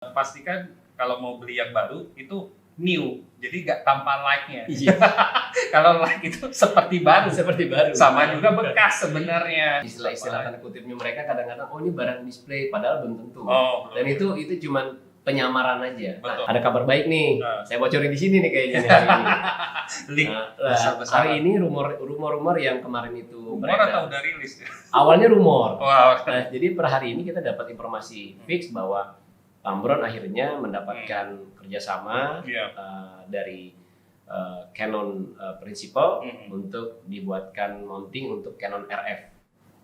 Pastikan kalau mau beli yang baru itu new, jadi nggak tanpa like-nya. Iya. Kalau like itu seperti baru. Seperti baru. Sama juga bekas sebenarnya. Istilah-istilah tanda kutipnya mereka kadang-kadang, oh ini barang display, padahal belum tentu. Oh, Dan itu cuman penyamaran aja. Betul. Nah, ada kabar baik nih. Saya bocorin di sini nih kayaknya hari ini. Link besar-besar. Hari ini rumor-rumor yang kemarin itu Rumor beredar. atau udah rilis? Awalnya rumor. Wow. Nah, jadi per hari ini kita dapat informasi fix bahwa Tamron akhirnya mendapatkan kerjasama Iya. dari Canon Principal untuk dibuatkan mounting untuk Canon RF.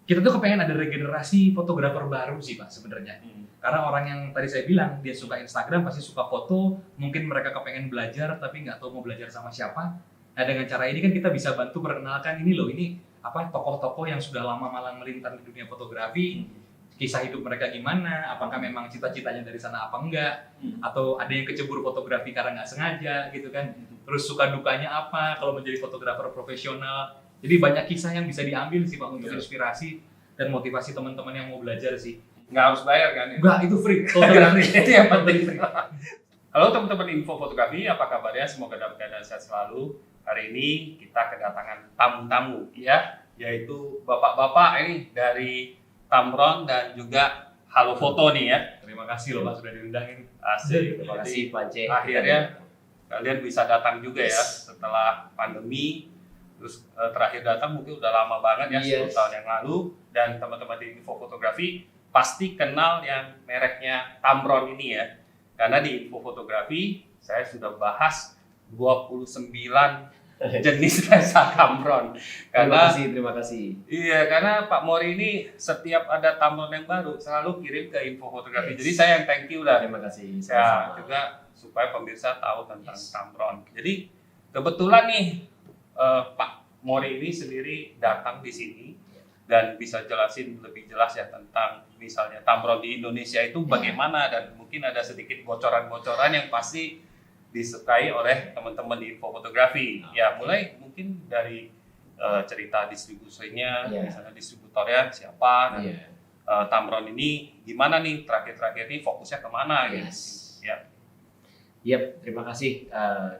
Kita tuh kepengen ada regenerasi fotografer baru sih Pak sebenarnya. Karena orang yang tadi saya bilang dia suka Instagram pasti suka foto, mungkin mereka kepengen belajar tapi nggak tahu mau belajar sama siapa. Nah dengan cara ini kan kita bisa bantu perkenalkan ini loh, ini apa tokoh-tokoh yang sudah lama malang melintang di dunia fotografi. Kisah hidup mereka gimana, apakah memang cita-citanya dari sana apa enggak, atau ada yang kecebur fotografi karena nggak sengaja gitu kan, terus suka dukanya apa kalau menjadi fotografer profesional. Jadi banyak kisah yang bisa diambil sih Pak untuk inspirasi dan motivasi teman-teman yang mau belajar sih. Nggak harus bayar kan? Enggak, itu free, total free. Itu yang penting. Halo teman-teman info fotografi, apa kabarnya? Semoga dalam keadaan sehat selalu. Hari ini kita kedatangan tamu-tamu ya, yaitu bapak-bapak ini dari Tamron dan juga Halo Foto nih ya. Terima kasih loh Pak sudah diundangin. Asik. Terima kasih Pance. Akhirnya kalian bisa datang juga ya setelah pandemi. Terus terakhir datang mungkin udah lama banget ya, 10 tahun yang lalu. Dan teman-teman di info fotografi pasti kenal yang mereknya Tamron ini ya. Karena di info fotografi saya sudah bahas 29 jenis lensa Tamron. Terima kasih. Iya, karena Pak Mori ini setiap ada Tamron yang baru selalu kirim ke info fotografi. Jadi saya yang thank you lah. Terima kasih. Ya, juga supaya pemirsa tahu tentang Tamron. Jadi kebetulan nih Pak Mori ini sendiri datang di sini dan bisa jelasin lebih jelas ya tentang misalnya Tamron di Indonesia itu bagaimana, dan mungkin ada sedikit bocoran-bocoran yang pasti disukai oleh teman-teman di info fotografi. Ya, mulai mungkin dari cerita distribusinya, misalnya distributornya siapa, dan Tamron ini gimana nih terakhir-terakhir ini fokusnya kemana gitu. Ya. Yap, terima kasih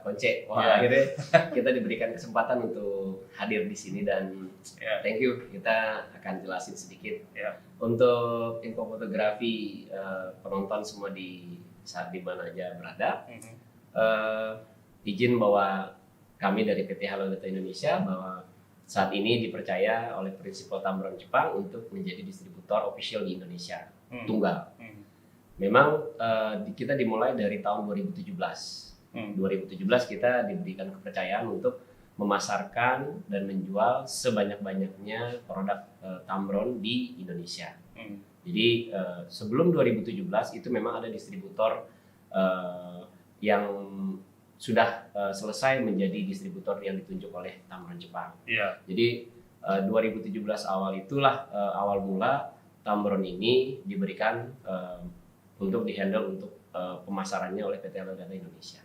Konce. Wah, akhirnya kita diberikan kesempatan untuk hadir di sini dan thank you. Kita akan jelasin sedikit untuk info fotografi penonton semua di saat di mana aja berada. Izin bahwa kami dari PT Halo Data Indonesia bahwa saat ini dipercaya oleh Principal Tamron Jepang untuk menjadi distributor official di Indonesia tunggal. Memang kita dimulai dari tahun 2017. 2017 kita diberikan kepercayaan untuk memasarkan dan menjual sebanyak-banyaknya produk Tamron di Indonesia. Jadi sebelum 2017 itu memang ada distributor yang sudah selesai menjadi distributor yang ditunjuk oleh Tamron Jepang. Jadi 2017 awal itulah awal mula Tamron ini diberikan untuk dihandle untuk pemasarannya oleh PT Halo Data Indonesia.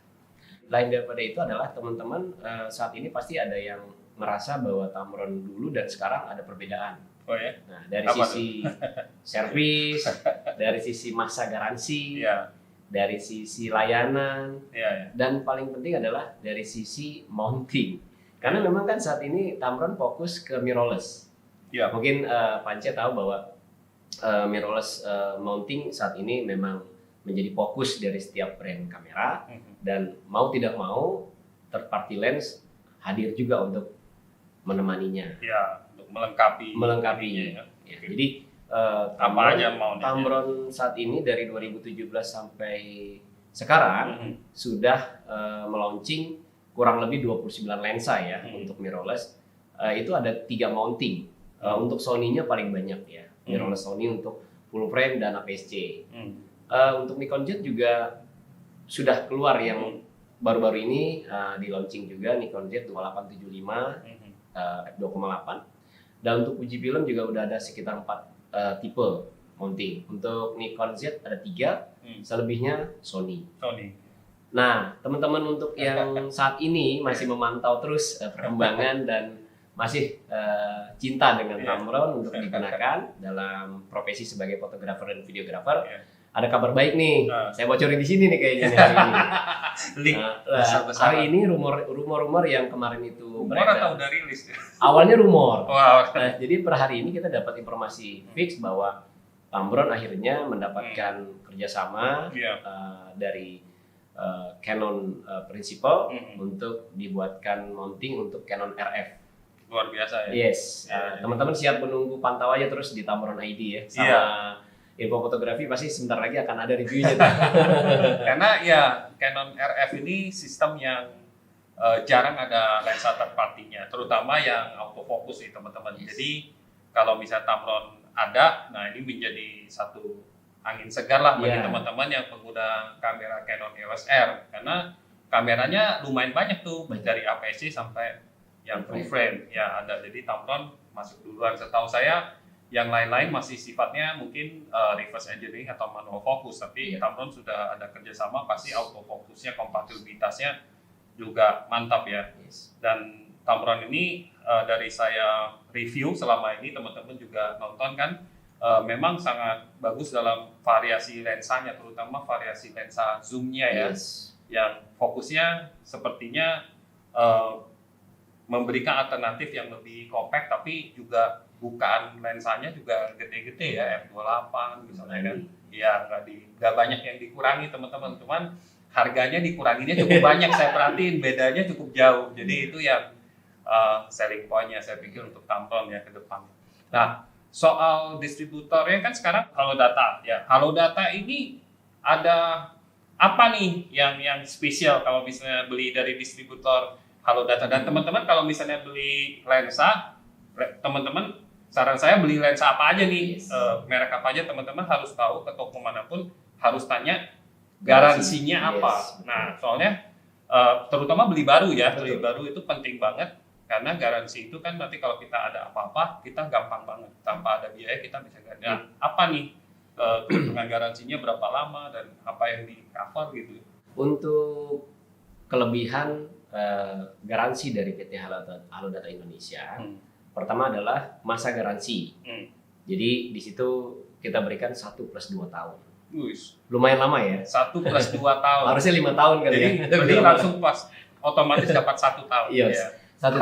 Lain daripada itu adalah teman-teman saat ini pasti ada yang merasa bahwa Tamron dulu dan sekarang ada perbedaan. Oh ya? Nah, dari sisi servis, dari sisi masa garansi, dari sisi layanan, dan paling penting adalah dari sisi mounting. Karena memang kan saat ini Tamron fokus ke mirrorless. Mungkin Pance tahu bahwa mirrorless mounting saat ini memang menjadi fokus dari setiap brand kamera, dan mau tidak mau third party lens hadir juga untuk menemaninya. Untuk melengkapinya. Jadi Tamron saat ini dari 2017 sampai sekarang sudah melaunching kurang lebih 29 lensa ya untuk mirrorless. Itu ada 3 mounting. Untuk Sony-nya paling banyak ya. Mirrorless Sony untuk full frame dan APS-C. Untuk Nikon Z juga sudah keluar yang baru-baru ini di launching juga Nikon Z 2875 f2.8. Dan untuk uji film juga udah ada sekitar 4 tipe mounting. Untuk Nikon Z ada 3, selebihnya Sony. Nah, teman-teman untuk yang saat ini masih memantau terus perkembangan dan masih cinta dengan Tamron untuk digunakan dalam profesi sebagai fotografer dan videografer, ada kabar baik nih. Saya bocorin di sini nih kayaknya nih hari ini. Link Hari ini rumor yang kemarin itu rumor atau udah rilis? Awalnya rumor. Wow. Nah, jadi per hari ini kita dapat informasi fix bahwa Tamron akhirnya mendapatkan kerjasama dari Canon Principal untuk dibuatkan mounting untuk Canon RF. Luar biasa ya. Yes. Teman-teman siap menunggu pantau aja terus di Tamron ID ya. Sama info fotografi pasti sebentar lagi akan ada reviewnya. Karena ya Canon RF ini sistem yang jarang ada lensa third party-nya, terutama yang autofocus nih teman-teman. Jadi kalau misalnya Tamron ada, nah ini menjadi satu angin segar lah bagi teman-teman yang pengguna kamera Canon EOS R, karena kameranya lumayan banyak tuh, dari APS-C sampai yang full frame ya ada. Jadi Tamron masuk duluan. Setahu saya yang lain-lain masih sifatnya mungkin reverse engineering atau manual focus, tapi Tamron sudah ada kerjasama, pasti autofocusnya, kompatibilitasnya juga mantap ya. Dan Tamron ini dari saya review selama ini, teman-teman juga nonton kan, memang sangat bagus dalam variasi lensanya, terutama variasi lensa zoom-nya ya, yang fokusnya sepertinya memberikan alternatif yang lebih compact, tapi juga bukaan lensanya juga gede-gede ya, f/28 misalnya kan. Ya nggak banyak yang dikurangi teman-teman, cuman harganya dikuranginya cukup banyak. Saya perhatiin bedanya cukup jauh. Jadi itu yang selling point-nya saya pikir untuk Tamron ya ke depan. Nah, soal distributornya kan sekarang Halodata ya. Halodata ini ada apa nih yang spesial kalau misalnya beli dari distributor Halodata? Dan teman-teman kalau misalnya beli lensa, teman-teman saran saya beli lensa apa aja nih, merek apa aja, teman-teman harus tahu, ke toko manapun harus tanya garansinya apa. Nah, soalnya terutama beli baru ya, beli baru itu penting banget, karena garansi itu kan nanti kalau kita ada apa-apa kita gampang banget, tanpa ada biaya kita bisa ganti. Nah, apa nih keuntungan garansinya, berapa lama, dan apa yang di cover gitu? Untuk kelebihan garansi dari PT Halodata Indonesia, pertama adalah masa garansi. Jadi di situ kita berikan 1+2 tahun. Lumayan lama ya. 1+2 tahun. Harusnya 5 tahun kali ya. Jadi langsung pas otomatis dapat 1 tahun. Iya. Ya. 1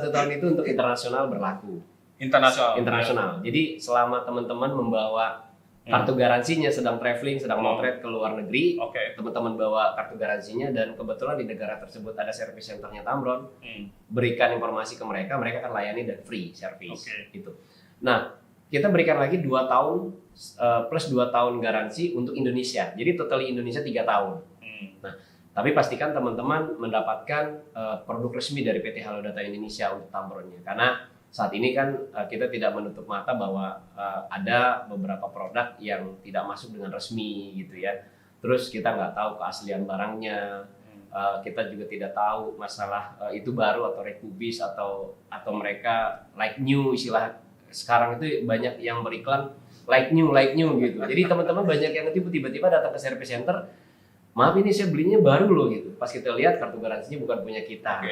tahun itu untuk internasional berlaku. Internasional. Jadi selama teman-teman membawa kartu garansinya, sedang traveling, sedang motret ke luar negeri, teman-teman bawa kartu garansinya, dan kebetulan di negara tersebut ada service centernya Tamron, berikan informasi ke mereka, mereka akan layani dan free service. Gitu. Nah, kita berikan lagi 2 tahun plus 2 tahun garansi untuk Indonesia. Jadi total Indonesia 3 tahun. Nah, tapi pastikan teman-teman mendapatkan produk resmi dari PT Halodata Indonesia untuk Tamronnya, karena saat ini kan kita tidak menutup mata bahwa ada beberapa produk yang tidak masuk dengan resmi gitu ya. Terus kita nggak tahu keaslian barangnya, kita juga tidak tahu masalah itu baru atau rekubis atau mereka like new, istilah sekarang itu banyak yang beriklan like new gitu. Jadi teman-teman banyak yang tiba-tiba datang ke service center, maaf ini saya belinya baru loh gitu. Pas kita lihat kartu garansinya bukan punya kita.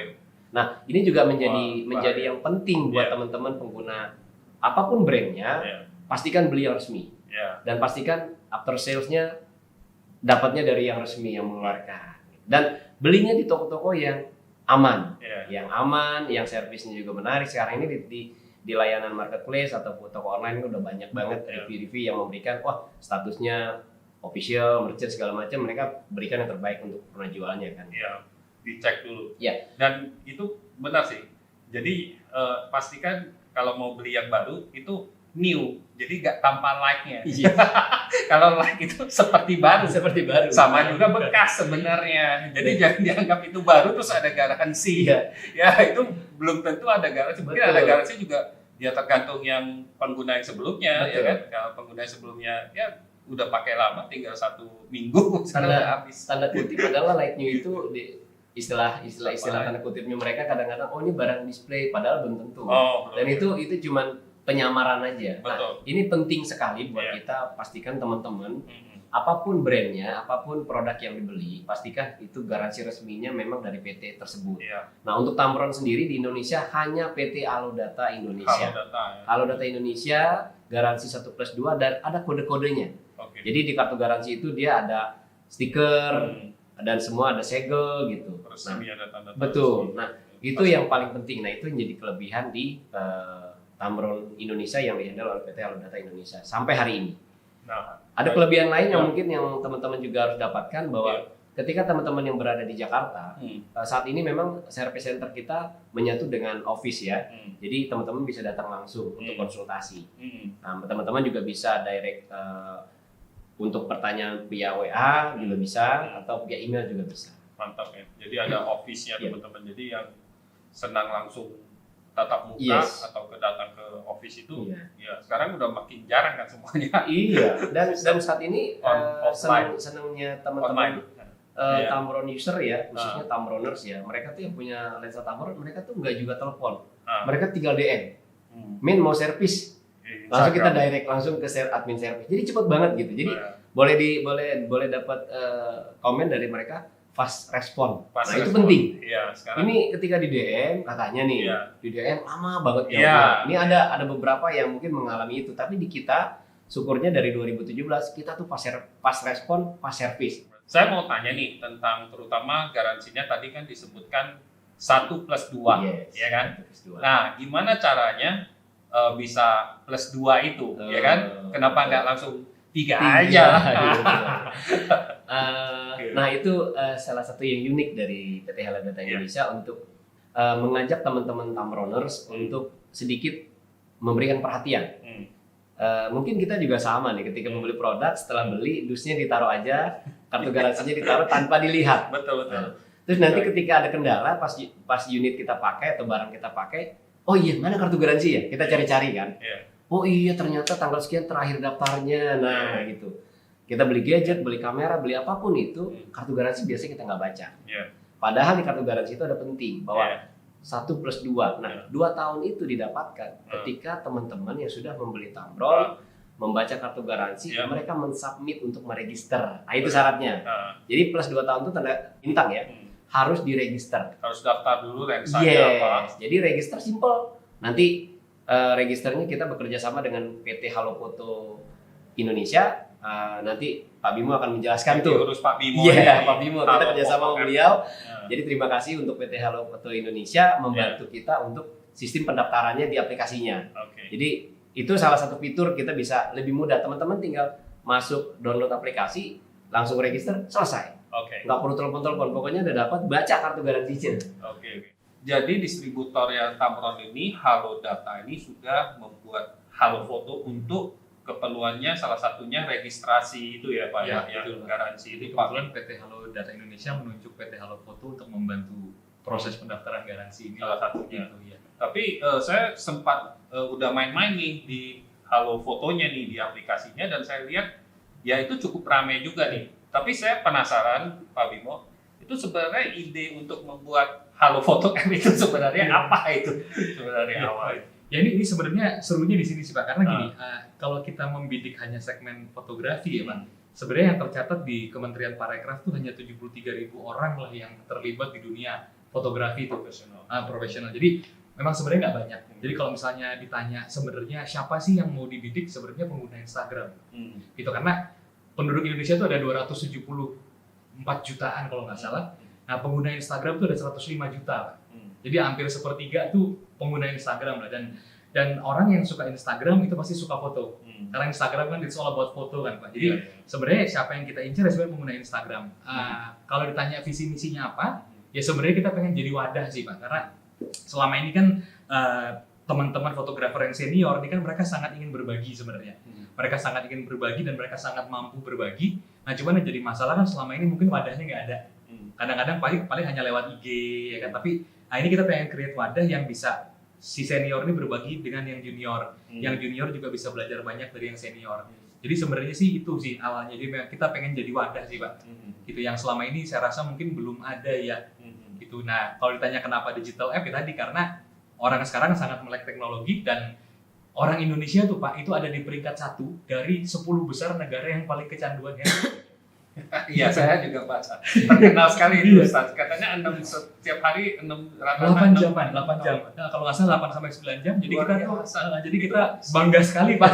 Nah, ini juga menjadi yang penting buat teman-teman pengguna apapun brandnya, pastikan beli yang resmi. Dan pastikan after sales-nya dapatnya dari yang resmi yang mengeluarkan. Dan belinya di toko-toko yang aman. Yang servisnya juga menarik. Sekarang ini di layanan marketplace atau toko online udah banyak banget review-review yang memberikan statusnya official, merchant segala macam, mereka berikan yang terbaik untuk penjualannya kan. Dicek dulu. Dan itu benar sih. Jadi pastikan kalau mau beli yang baru itu new, jadi nggak tanpa like-nya. Kalau like itu seperti baru. Sama juga bekas sebenarnya. Jadi jangan dianggap itu baru terus ada garansi. Ya itu belum tentu ada garansi. Mungkin ada garansi juga. Ya tergantung yang pengguna yang sebelumnya, ya kan. Kalau pengguna yang sebelumnya ya udah pakai lama, tinggal 1 minggu sekarang udah habis. Tanda kutip adalah like new itu istilah tanda kutipnya mereka kadang-kadang ini barang display, padahal belum tentu. Dan itu cuman penyamaran aja. Nah, ini penting sekali buat kita pastikan teman-teman apapun brandnya, apapun produk yang dibeli, pastikan itu garansi resminya memang dari PT tersebut. Nah, untuk Tamron sendiri di Indonesia hanya PT Halodata Indonesia. Halodata Indonesia garansi 1+2 dan ada kode-kodenya. Oke. Jadi di kartu garansi itu dia ada stiker dan semua ada segel gitu. Terus Nah, ini ada tanda betul. Nah, itu yang paling penting. Nah, itu yang jadi kelebihan di Tamron Indonesia yang dihandle oleh PT Halodata Indonesia sampai hari ini. Nah, Ada kelebihan lain yang Ya. mungkin yang teman-teman juga harus dapatkan bahwa ketika teman-teman yang berada di Jakarta, saat ini memang service center kita menyatu dengan office ya. Jadi teman-teman bisa datang langsung untuk konsultasi. Nah, teman-teman juga bisa direct untuk pertanyaan via WA juga bisa atau via email juga bisa. Mantap ya. Jadi ada office-nya Iya. teman-teman. Jadi yang senang langsung tatap muka Yes. atau datang ke office itu, Iya. ya sekarang udah makin jarang kan semuanya Iya, dan saat ini offline. senangnya online. teman-teman Iya. Tamron user ya, khususnya Tamroners ya, mereka tuh yang punya lensa Tamron, mereka tuh nggak juga telepon, mereka tinggal DM, Min mau servis, langsung kita direct langsung ke admin servis, jadi cepet banget gitu, jadi boleh dapat komen dari mereka fast respon, nah itu penting. Iya, sekarang. Ini ketika di DM katanya nih, Iya. di DM lama banget ya. Iya. Ini ada beberapa yang mungkin mengalami itu, tapi di kita syukurnya dari 2017 kita tuh pas respon, pas servis. Saya mau tanya nih tentang terutama garansinya tadi kan disebutkan 1+2, Yes. ya kan? Plus dua. Nah, gimana caranya bisa +2 itu, ya kan? Kenapa nggak langsung 3 aja? Nah itu salah satu yang unik dari PT Halodata Indonesia untuk mengajak teman-teman Tamroners untuk sedikit memberikan perhatian. Mungkin kita juga sama nih ketika membeli produk, setelah beli dusnya ditaruh aja, kartu garansinya ditaruh tanpa dilihat. Betul. Terus nanti ketika ada kendala pas unit kita pakai atau barang kita pakai, oh iya mana kartu garansi ya? Kita cari-cari kan. Iya. Oh iya ternyata tanggal sekian terakhir daftarnya. Nah gitu. Kita beli gadget, beli kamera, beli apapun itu, kartu garansi biasanya kita nggak baca. Iya. Padahal di kartu garansi itu ada penting bahwa 1+2. Nah, 2 tahun itu didapatkan ketika teman-teman yang sudah membeli Tamron membaca kartu garansi, mereka mensubmit untuk meregister. Nah, itu syaratnya. Jadi plus 2 tahun itu tanda bintang ya. Harus diregister. Harus daftar dulu lensanya apa. Jadi register simple. Nanti registernya kita bekerja sama dengan PT Halofoto Indonesia. Nanti Pak Bimo akan menjelaskan tuh. Urus Pak Bimo. Iya, Pak Bimo. Kita kerjasama sama beliau. Jadi terima kasih untuk PT Halofoto Indonesia membantu kita untuk sistem pendaftarannya di aplikasinya. Jadi itu salah satu fitur kita bisa lebih mudah. Teman-teman tinggal masuk download aplikasi, langsung register, selesai. Nggak perlu telepon-telepon. Pokoknya udah dapat baca kartu garansinya. Jadi distributor yang Tamron ini, Halodata ini sudah membuat Halofoto untuk keperluannya salah satunya registrasi itu ya Pak Ya, yang betul. garansi Jadi itu kebetulan PT Halodata Indonesia menunjuk PT Halofoto untuk membantu proses pendaftaran garansi ini. salah satunya. Gitu, ya. Tapi saya sempat udah main-main nih di Halofotonya nih di aplikasinya dan saya lihat ya itu cukup ramai juga nih. Tapi saya penasaran Pak Bimo, itu sebenarnya ide untuk membuat Halofoto itu sebenarnya apa itu sebenarnya awal itu? Ya ini sebenarnya serunya di sini sih Pak, karena gini, kalau kita membidik hanya segmen fotografi ya Pak, sebenarnya yang tercatat di Kementerian Parekraf itu hanya 73.000 orang lah yang terlibat di dunia fotografi itu profesional. Jadi memang sebenarnya nggak banyak. Jadi kalau misalnya ditanya sebenarnya siapa sih yang mau dibidik, sebenarnya pengguna Instagram. Gitu, karena penduduk Indonesia itu ada 274 jutaan kalau nggak salah. Nah pengguna Instagram itu ada 105 juta Pak. Jadi hampir sepertiga tuh pengguna Instagram lah, dan orang yang suka Instagram itu pasti suka foto. Karena Instagram kan it's all about foto kan Pak. Jadi sebenarnya siapa yang kita incar sebenarnya pengguna Instagram. Kalau ditanya visi misinya apa, ya sebenarnya kita pengen jadi wadah sih Pak. Karena selama ini kan teman-teman fotografer yang senior ini kan mereka sangat ingin berbagi sebenarnya. Mereka sangat ingin berbagi dan mereka sangat mampu berbagi. Nah cuman yang jadi masalah kan selama ini mungkin wadahnya nggak ada. Kadang-kadang paling hanya lewat IG ya kan. Tapi ini kita pengen create wadah yang bisa si senior ini berbagi dengan yang junior. Yang junior juga bisa belajar banyak dari yang senior. Jadi sebenarnya sih itu sih awalnya. Jadi kita pengen jadi wadah sih Pak. Gitu yang selama ini saya rasa mungkin belum ada ya. Gitu. Nah kalau ditanya kenapa digital app ya tadi karena orang sekarang sangat melek teknologi dan orang Indonesia tuh Pak itu ada di peringkat 1 dari 10 besar negara yang paling kecanduan ya. Iya, saya juga baca. Terkenal sekali itu Ustaz. Katanya 6 setiap hari 6 8 jam. Nah, kalau nggak salah 8 sampai 9 jam. Jadi kita bangga sekali Pak.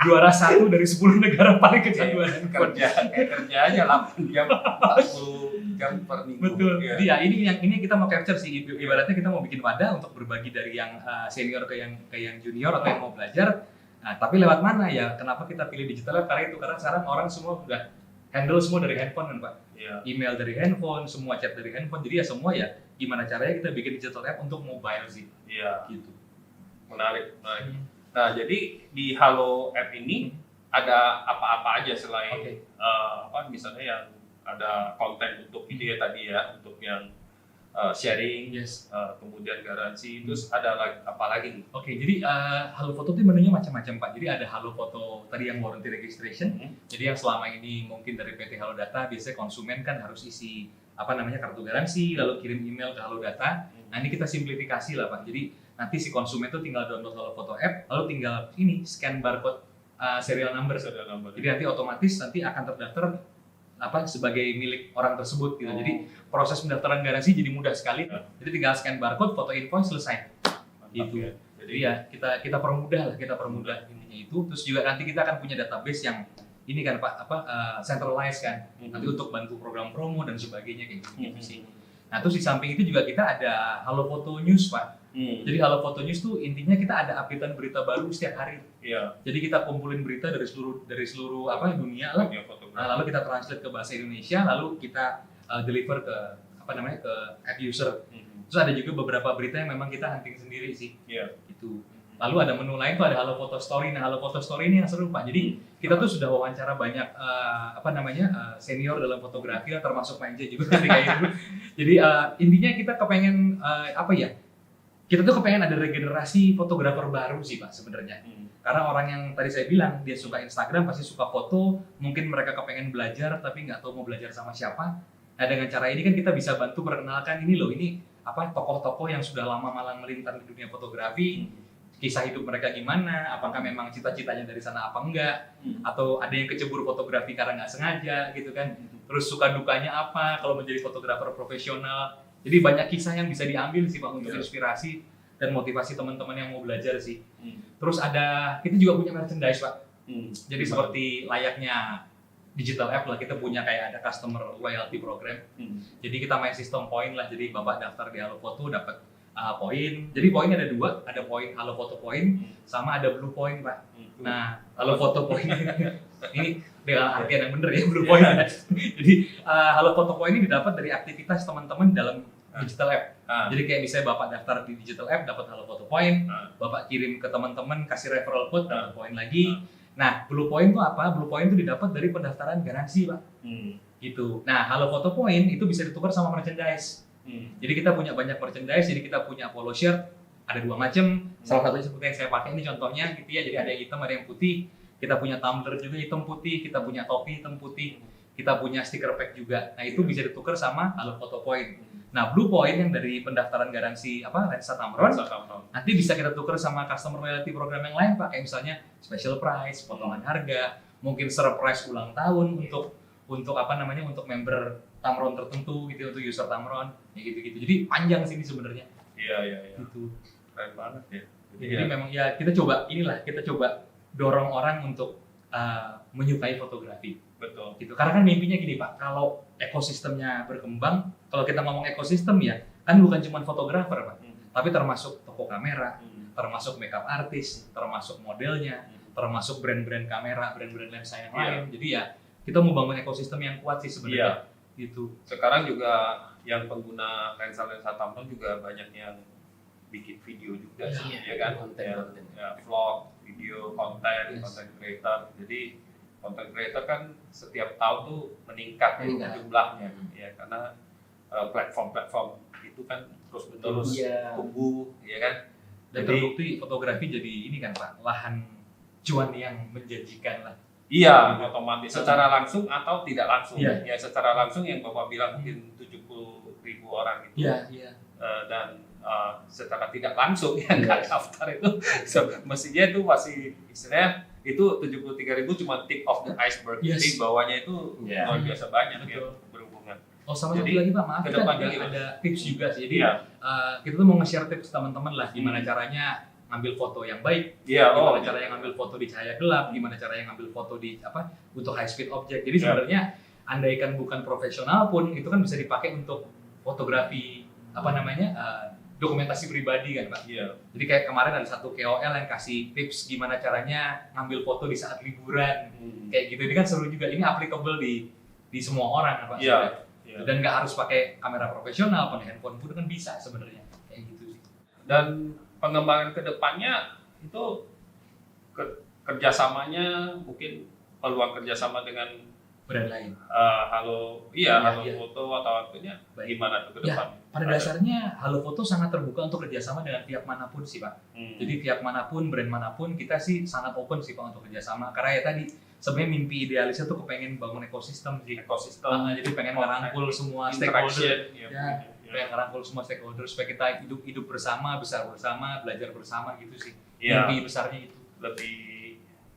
Juara 1 dari 10 negara paling kecanduan. Kerja aja 8 jam, 40 jam per minggu. Betul. Ya. Jadi ya ini kita mau capture sih. Ibaratnya kita mau bikin wadah untuk berbagi dari yang senior ke yang junior atau yang mau belajar. Nah, tapi lewat mana ya? Kenapa kita pilih digital lab? Karena sekarang orang semua udah handle semua dari handphone kan Pak, email dari handphone, semua chat dari handphone, jadi ya semua ya gimana caranya kita bikin digital app untuk mobile sih. Iya. Gitu. Menarik. Nah jadi di Halo App ini ada apa-apa aja selain misalnya yang ada konten untuk video tadi ya, untuk yang sharing, kemudian garansi, terus ada apa lagi nih? Oke, jadi Halo Foto itu menunya macam-macam Pak. Jadi ada Halo Foto tadi yang warranty registration. Jadi yang selama ini mungkin dari PT Halo Data biasanya konsumen kan harus isi kartu garansi, lalu kirim email ke Halo Data. Nah ini kita simplifikasi lah Pak. Jadi nanti si konsumen tuh tinggal download Halo Foto app, lalu tinggal scan barcode serial number. Jadi nanti otomatis akan terdaftar sebagai milik orang tersebut gitu. Jadi proses pendaftaran garansi jadi mudah sekali. Jadi tinggal scan barcode, foto invoice, selesai. Gitu. Ya. Jadi ya kita permudah ininya itu. Terus juga nanti kita akan punya database yang ini kan Pak centralized kan. Nanti untuk bantu program promo dan sebagainya kayak gitu sih. Nah, terus di samping itu juga kita ada Halo Foto News Pak. Jadi Halo Foto News tuh intinya kita ada updatean berita baru setiap hari. Iya. Jadi kita kumpulin berita dari seluruh dunia lah. Nah, lalu kita translate ke bahasa Indonesia, lalu kita deliver ke ke app user. Terus ada juga beberapa berita yang memang kita hunting sendiri sih. Iya. Gitu. Lalu ada menu lain tuh ada Halo Foto Story. Nah, Halo Foto Story ini yang seru Pak. Jadi kita tuh sudah wawancara banyak senior dalam fotografi lah, termasuk Manja juga ketika itu. Jadi intinya kita kepengen kita tuh kepengen ada regenerasi fotografer baru sih Pak sebenarnya. Karena orang yang tadi saya bilang dia suka Instagram pasti suka foto, mungkin mereka kepengen belajar tapi nggak tahu mau belajar sama siapa. Nah dengan cara ini kan kita bisa bantu perkenalkan ini tokoh-tokoh yang sudah lama malang melintang di dunia fotografi, kisah hidup mereka gimana, apakah memang cita-citanya dari sana apa enggak, atau ada yang kecebur fotografi karena nggak sengaja gitu kan. Terus suka dukanya apa kalau menjadi fotografer profesional. Jadi banyak kisah yang bisa diambil sih Pak untuk inspirasi dan motivasi teman-teman yang mau belajar sih. Terus kita juga punya merchandise Pak. Jadi seperti layaknya digital app lah, kita punya kayak ada customer loyalty program. Jadi kita main sistem poin lah. Jadi Bapak daftar di Halo Foto dapat poin. Jadi poin ada 2, ada poin Halo Foto poin sama ada blue point Pak. Nah Halo Foto poin ini dengan artian yang bener ya blue point. Jadi Halo Foto poin ini didapat dari aktivitas teman-teman dalam digital app. Jadi kayak misalnya Bapak daftar di digital app dapat Halo Foto Point, Bapak kirim ke teman-teman kasih referral code dapat poin lagi. Nah, Blue Point itu apa? Blue Point itu didapat dari pendaftaran garansi, Pak. Gitu. Nah, Halo Foto Point itu bisa ditukar sama merchandise. Jadi kita punya banyak merchandise, jadi kita punya polo shirt, ada 2 macam. Salah satunya seperti yang saya pakai ini contohnya gitu ya. Jadi ada yang hitam, ada yang putih. Kita punya tumbler juga hitam putih, kita punya topi hitam putih. Kita punya stiker pack juga. Nah, itu bisa ditukar sama Halo Foto Point. Nah, Blue Point yang dari pendaftaran garansi Lensa Tamron, nanti bisa kita tukar sama customer loyalty program yang lain Pak, kayak misalnya special price, potongan harga, mungkin surprise ulang tahun untuk untuk member Tamron tertentu gitu, untuk user Tamron, ya gitu-gitu. Jadi panjang sih ini sebenarnya. Iya. Gitu. Keren banget ya. Jadi memang ya kita coba dorong orang untuk menyukai fotografi. Betul. Gitu. Karena kan mimpinya gini Pak, kalau ekosistemnya berkembang, kalau kita ngomong ekosistem ya, kan bukan cuma fotografer Pak, tapi termasuk toko kamera, termasuk makeup artist, termasuk modelnya, termasuk brand-brand kamera, brand-brand lensa yang lain. Jadi ya kita mau bangun ekosistem yang kuat sih sebenarnya. Gitu. Sekarang juga yang pengguna lensa-lensa Tamron juga banyak yang bikin video juga sih, ya kan? Konten. Ya, vlog, video, konten creator. Jadi content creator kan setiap tahun tuh meningkat jumlahnya ya, karena platform itu kan terus-menerus tumbuh ya kan. Dan terbukti fotografi jadi ini kan Pak, lahan cuan yang menjanjikan lah. Iya, otomatis secara langsung atau tidak langsung. Ya, secara langsung yang Bapak bilang mungkin 70.000 orang itu. Iya. Dan secara tidak langsung yang nggak daftar itu mestinya itu masih istilahnya itu 73.000 cuma tip of the iceberg. Yes. Jadi bawahnya itu luar biasa banyak ya Betul. berhubungan. Oh sama Jadi, satu lagi Pak, maaf kita kedepannya juga gimana? ada tips juga sih. Jadi Iya. kita tuh mau nge-share tips ke teman-teman lah gimana caranya ngambil foto yang baik, Iya, gimana caranya ngambil foto di cahaya gelap, gimana caranya ngambil foto di untuk high speed object. Jadi sebenarnya andaikan bukan profesional pun itu kan bisa dipakai untuk fotografi dokumentasi pribadi kan Pak. Iya. Jadi kayak kemarin ada satu KOL yang kasih tips gimana caranya ngambil foto di saat liburan. Kayak gitu, ini kan seru juga. Ini applicable di semua orang kan Pak. Iya. Sebenarnya. Dan nggak harus pakai kamera profesional, pakai handphone pun kan bisa sebenarnya. Kayak gitu sih. Dan pengembangan kedepannya itu kerjasamanya mungkin peluang kerjasama dengan Brand lain. Halo Foto atau apanya gimana tuh ke depan? Pada dasarnya Halo Foto sangat terbuka untuk kerjasama dengan pihak manapun sih Pak. Jadi pihak manapun, brand manapun, kita sih sangat open sih Pak untuk kerjasama. Karena ya tadi sebenarnya mimpi idealisnya tuh kepengen bangun ekosistem sih. Jadi pengen ngerangkul semua stakeholder. Pengen ngerangkul semua stakeholder supaya kita hidup bersama, besar bersama, belajar bersama gitu sih. Mimpi besarnya itu. Lebih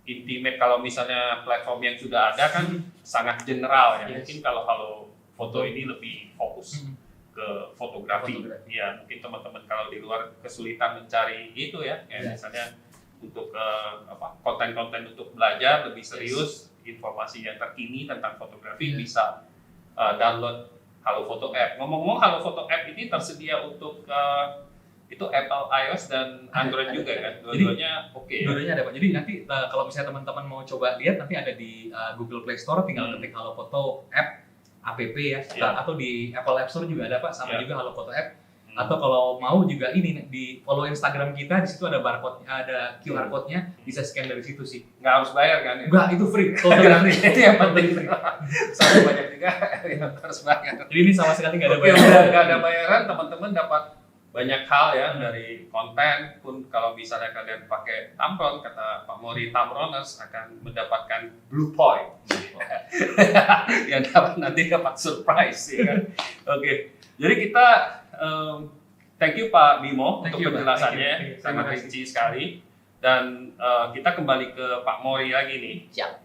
intimate kalau misalnya platform yang sudah ada kan sangat general ya. Mungkin kalau Foto ini lebih fokus ke fotografi. Ya, mungkin teman-teman kalau di luar kesulitan mencari itu ya, kayak misalnya untuk konten-konten untuk belajar lebih serius, informasi yang terkini tentang fotografi bisa download Halo Foto app. Ngomong-ngomong, Halo Foto app ini tersedia untuk itu Apple iOS dan Android juga kan? Dua-duanya oke ya? Dua-duanya ada Pak. Jadi nanti kalau misalnya teman-teman mau coba lihat nanti ada di Google Play Store, tinggal ketik Halo Foto app ya, atau di Apple App Store juga ada Pak, sama juga Halo Foto app. Atau kalau mau juga ini di follow Instagram kita, di situ ada barcode, ada QR code-nya, bisa scan dari situ sih. Nggak harus bayar kan? Enggak, itu free. Total free. Itu yang penting. Soalnya banyak juga yang harus bayar. Jadi ini sama sekali nggak ada Oke, bayaran. nggak ada bayaran, teman-teman dapat banyak hal ya dari konten pun. Kalau misalnya kalian pakai Tamron, kata Pak Mori, Tamroners akan mendapatkan blue point yang dapat nanti dapat surprise ya kan. Oke, jadi kita thank you Pak Bimo untuk penjelasannya, sangat rinci sekali. Dan kita kembali ke Pak Mori lagi nih.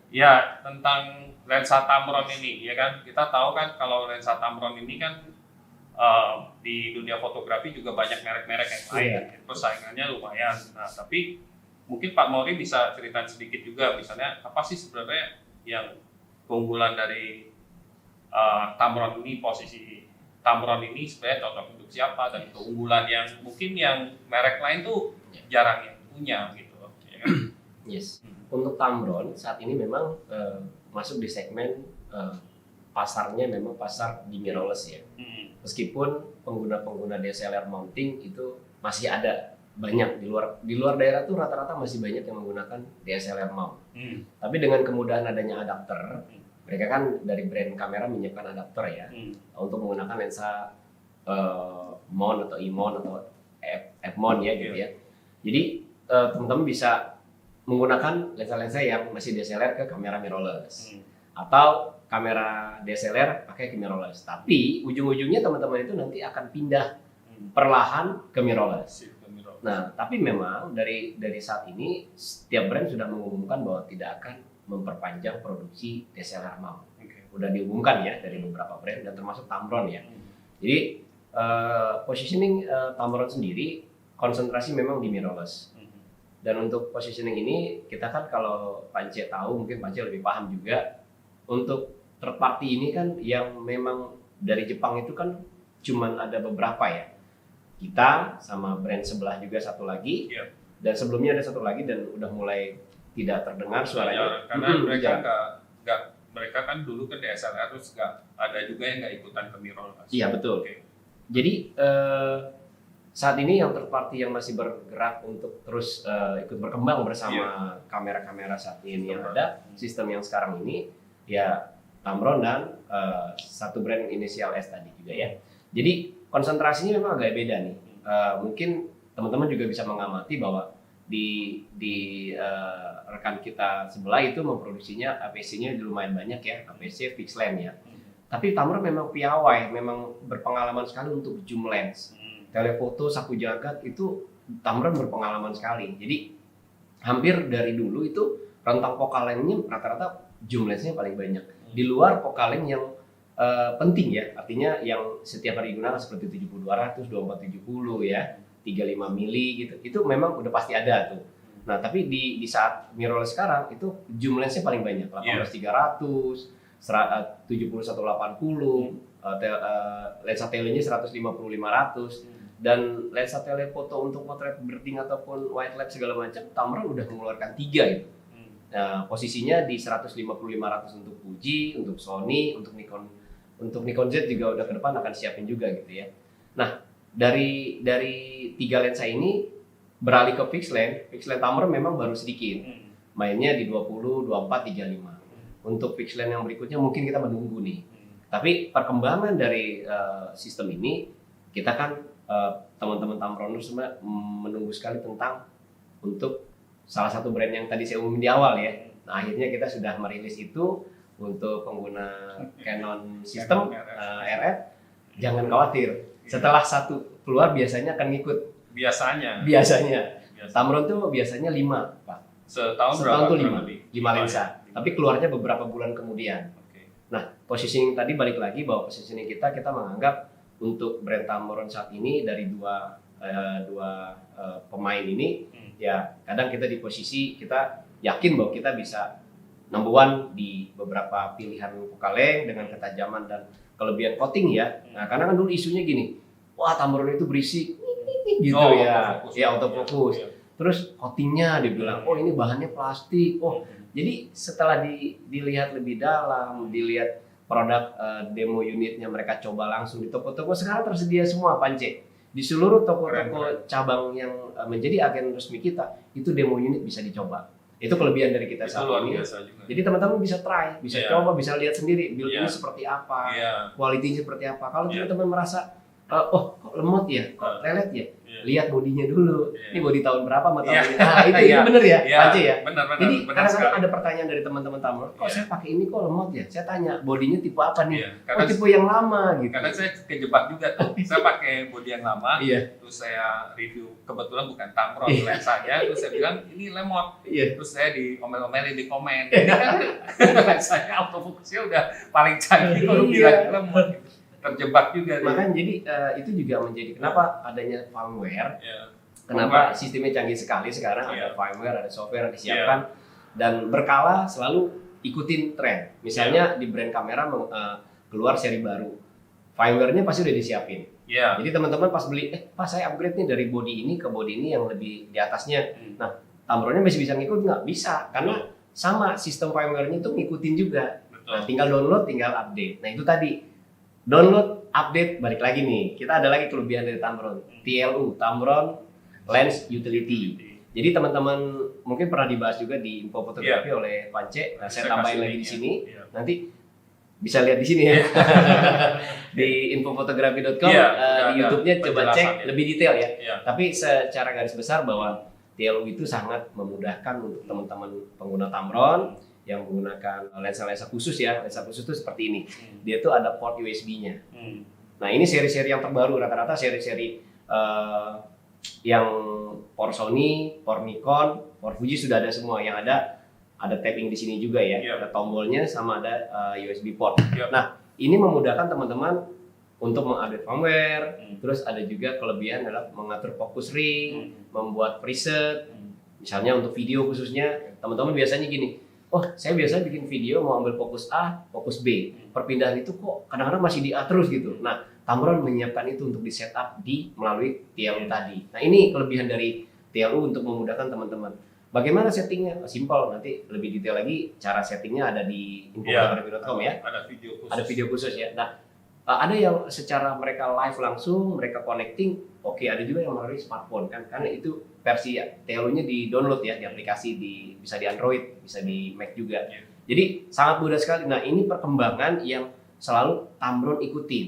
Ya, tentang lensa Tamron ini ya kan. Kita tahu kan kalau lensa Tamron ini kan di dunia fotografi juga banyak merek-merek yang lain, persaingannya lumayan. Nah, tapi mungkin Pak Mori bisa cerita sedikit juga, misalnya apa sih sebenarnya yang keunggulan dari Tamron ini, posisi Tamron ini sebenarnya cocok untuk siapa, dan keunggulan yang mungkin yang merek lain tuh jarang yang punya gitu, ya kan? Untuk Tamron saat ini memang masuk di segmen pasarnya memang pasar di mirrorless ya. Meskipun pengguna-pengguna DSLR mounting itu masih ada banyak di luar daerah tuh rata-rata masih banyak yang menggunakan DSLR mount. Tapi dengan kemudahan adanya adapter, mereka kan dari brand kamera menyiapkan adapter ya untuk menggunakan lensa mount atau e-mount atau f-mount ya gitu ya. Jadi teman-teman bisa menggunakan lensa-lensa yang masih DSLR ke kamera mirrorless atau kamera DSLR pakai ke mirrorless. Tapi ujung-ujungnya teman-teman itu nanti akan pindah perlahan ke mirrorless. Nah, tapi memang dari saat ini setiap brand sudah mengumumkan bahwa tidak akan memperpanjang produksi DSLR mount. Udah diumumkan ya dari beberapa brand dan termasuk Tamron ya. Jadi positioning Tamron sendiri konsentrasi memang di mirrorless. Dan untuk positioning ini kita kan kalau Pance tahu, mungkin Pance lebih paham juga, untuk third party ini kan yang memang dari Jepang itu kan cuman ada beberapa ya. Kita sama brand sebelah juga satu lagi, dan sebelumnya ada satu lagi dan udah mulai tidak terdengar suaranya. Karena mereka kan dulu kan DSLR terus nggak ada juga yang nggak ikutan ke mirrorless. Iya betul. Jadi saat ini yang third party yang masih bergerak untuk terus ikut berkembang bersama kamera-kamera saat ini yang ada, sistem yang sekarang ini ya Tamron dan satu brand inisial S tadi juga ya. Jadi konsentrasinya memang agak beda nih. Mungkin teman-teman juga bisa mengamati bahwa di rekan kita sebelah itu memproduksinya APC-nya lumayan banyak ya, APC fixed lens ya. Tapi Tamron memang piawai, memang berpengalaman sekali untuk zoom lens. Telefoto, saku jagat itu Tamron berpengalaman sekali. Jadi hampir dari dulu itu rentang focal length-nya rata-rata zoom lens-nya paling banyak. Di luar focal length yang penting ya, artinya yang setiap hari digunakan seperti 70-200, 24-70 ya, 35 mili gitu, itu memang udah pasti ada tuh. Nah tapi di saat mirrorless sekarang itu zoom lensnya paling banyak, 18-300, 71-80, lensa telenya 150-500, dan lensa tele foto untuk potret birding ataupun wildlife segala macam, Tamron udah mengeluarkan 3 gitu. Nah posisinya di 150-500 untuk Fuji, untuk Sony, untuk Nikon Z juga udah ke depan akan siapin juga gitu ya. Nah dari 3 lensa ini beralih ke fixed lens Tamron memang baru sedikit, mainnya di 20, 24, 35. Untuk fixed lens yang berikutnya mungkin kita menunggu nih. Tapi perkembangan dari sistem ini kita kan teman-teman Tamroners semua menunggu sekali tentang untuk salah satu brand yang tadi saya umumin di awal ya. Nah akhirnya kita sudah merilis itu untuk pengguna Canon sistem RF. Jangan khawatir, setelah satu keluar biasanya akan ngikut. Biasanya. Tamron tuh biasanya 5 Pak. Setahun tuh 5 lensa. Tapi keluarnya beberapa bulan kemudian. Nah, positioning tadi balik lagi bahwa positioning kita menganggap untuk brand Tamron saat ini dari dua pemain ini, ya kadang kita di posisi kita yakin bahwa kita bisa number one di beberapa pilihan focal length dengan ketajaman dan kelebihan coating ya. Nah, karena kan dulu isunya gini, wah Tamron itu berisik gitu autofocus. Terus coatingnya dibilang, oh ini bahannya plastik. Oh, jadi setelah dilihat lebih dalam, dilihat produk demo unitnya mereka coba langsung di toko-toko, sekarang tersedia semua Pance. Di seluruh toko-toko cabang yang menjadi agen resmi kita, itu demo unit bisa dicoba. Itu kelebihan dari kita saat ini. Jadi teman-teman bisa try, bisa coba, bisa lihat sendiri build ini seperti apa, kualitinya seperti apa. Kalau teman-teman merasa oh kok lemot ya, kok lelet ya, lihat bodinya dulu. Ini body tahun berapa sama tahun ini. Nah itu bener ya, Pance ya. Jadi kadang-kadang ada pertanyaan dari teman-teman Tamron, kok saya pakai ini kok lemot ya. Saya tanya bodinya tipe apa nih? Oh tipe yang lama gitu. Kadang saya kejebak juga tuh. Saya pakai body yang lama, terus saya review, kebetulan bukan Tamron lensanya, terus saya bilang ini lemot. Terus saya diomel-omelin di komen. Ini kan lensanya autofocusnya udah paling canggih kalau bilang lemot. Terjebak juga. Makanya jadi itu juga menjadi kenapa adanya firmware. Kenapa sistemnya canggih sekali sekarang, ada firmware, ada software yang disiapkan dan berkala selalu ikutin tren. Misalnya di brand kamera keluar seri baru, firmware-nya pasti udah disiapin. Jadi teman-teman pas beli, pas saya upgrade nih dari body ini ke body ini yang lebih di atasnya. Nah, Tamronnya masih bisa ngikut nggak? Bisa, karena sama sistem firmware-nya itu ngikutin juga. Nah, tinggal download, tinggal update. Nah itu tadi. Download, update, balik lagi nih. Kita ada lagi kelebihan dari Tamron. TLU, Tamron Lens Utility. Jadi teman-teman mungkin pernah dibahas juga di info fotografi oleh Pance. Nah, saya tambahin lagi di sini. Nanti bisa lihat di sini ya. Di infofotografi.com, di YouTube-nya coba cek lebih detail ya. Tapi secara garis besar bahwa TLU itu sangat memudahkan untuk teman-teman pengguna Tamron yang menggunakan lensa-lensa khusus ya. Lensa khusus itu seperti ini. Dia tuh ada port USB-nya. Nah, ini seri-seri yang terbaru, rata-rata seri-seri yang port Sony, port Nikon, port Fuji sudah ada semua. Yang ada tapping di sini juga ya. Ada tombolnya sama ada USB port. Nah, ini memudahkan teman-teman untuk mengupdate firmware. Terus ada juga kelebihan adalah mengatur fokus ring, membuat preset. Misalnya untuk video khususnya, teman-teman biasanya gini, oh saya biasa bikin video mau ambil fokus A, fokus B. Perpindahan itu kok kadang-kadang masih di A terus gitu. Nah, Tamron menyiapkan itu untuk di setup melalui TLU tadi. Nah, ini kelebihan dari TLU untuk memudahkan teman-teman. Bagaimana settingnya? Simpel, nanti lebih detail lagi cara settingnya ada di infofotografi.com ya. Ada video khusus ya. Nah, ada yang secara mereka live langsung, mereka connecting, oke, ada juga yang melalui smartphone kan, karena itu versi TLU-nya di download ya, di aplikasi bisa di Android, bisa di Mac juga. Jadi sangat mudah sekali. Nah, ini perkembangan yang selalu Tamron ikutin.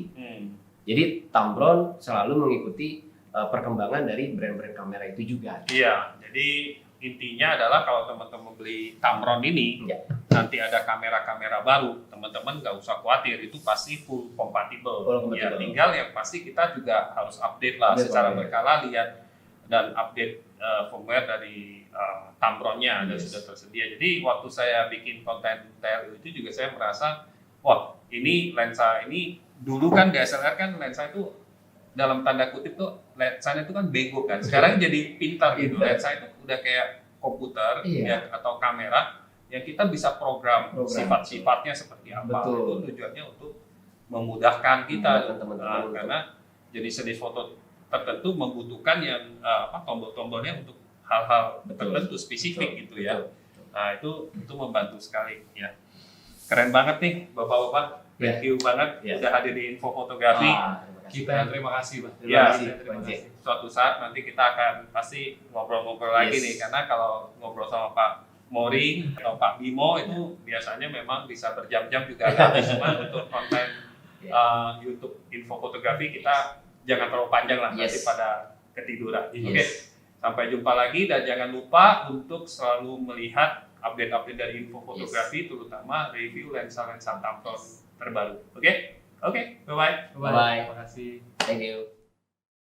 Jadi Tamron selalu mengikuti perkembangan dari brand-brand kamera itu juga. Iya, jadi intinya adalah kalau teman-teman beli Tamron ini, nanti ada kamera-kamera baru, teman-teman nggak usah khawatir, itu pasti full compatible. Ya, tinggal yang pasti kita juga harus update lah secara berkala, lihat dan update firmware dari Tamronnya dan sudah tersedia. Jadi waktu saya bikin konten TLU itu juga saya merasa, wah ini lensa ini dulu kan DSLR kan lensa itu dalam tanda kutip tuh lensanya itu kan bego kan. Sekarang jadi pintar gitu. Lensa itu udah kayak komputer ya, atau kamera yang kita bisa program sifat-sifatnya seperti apa. Itu tujuannya untuk memudahkan kita teman-teman karena jenis-jenis foto tertentu membutuhkan yang tombol-tombolnya untuk hal-hal tertentu spesifik gitu ya. Nah itu membantu sekali ya. Keren banget nih bapak-bapak. Thank you banget udah hadir di Info Fotografi. Kita yang terima kasih, Pak. Ya, terima kasih. Suatu saat nanti kita akan pasti ngobrol-ngobrol lagi nih, karena kalau ngobrol sama Pak Mori atau Pak Bimo itu biasanya memang bisa berjam-jam juga habis. Cuma untuk konten YouTube Info Fotografi kita jangan terlalu panjang lah, nanti pada ketiduran. Oke, sampai jumpa lagi dan jangan lupa untuk selalu melihat update-update dari Info Fotografi, terutama review lensa-lensa Tamron terbaru. Oke, bye-bye. Bye. Terima kasih. Thank you.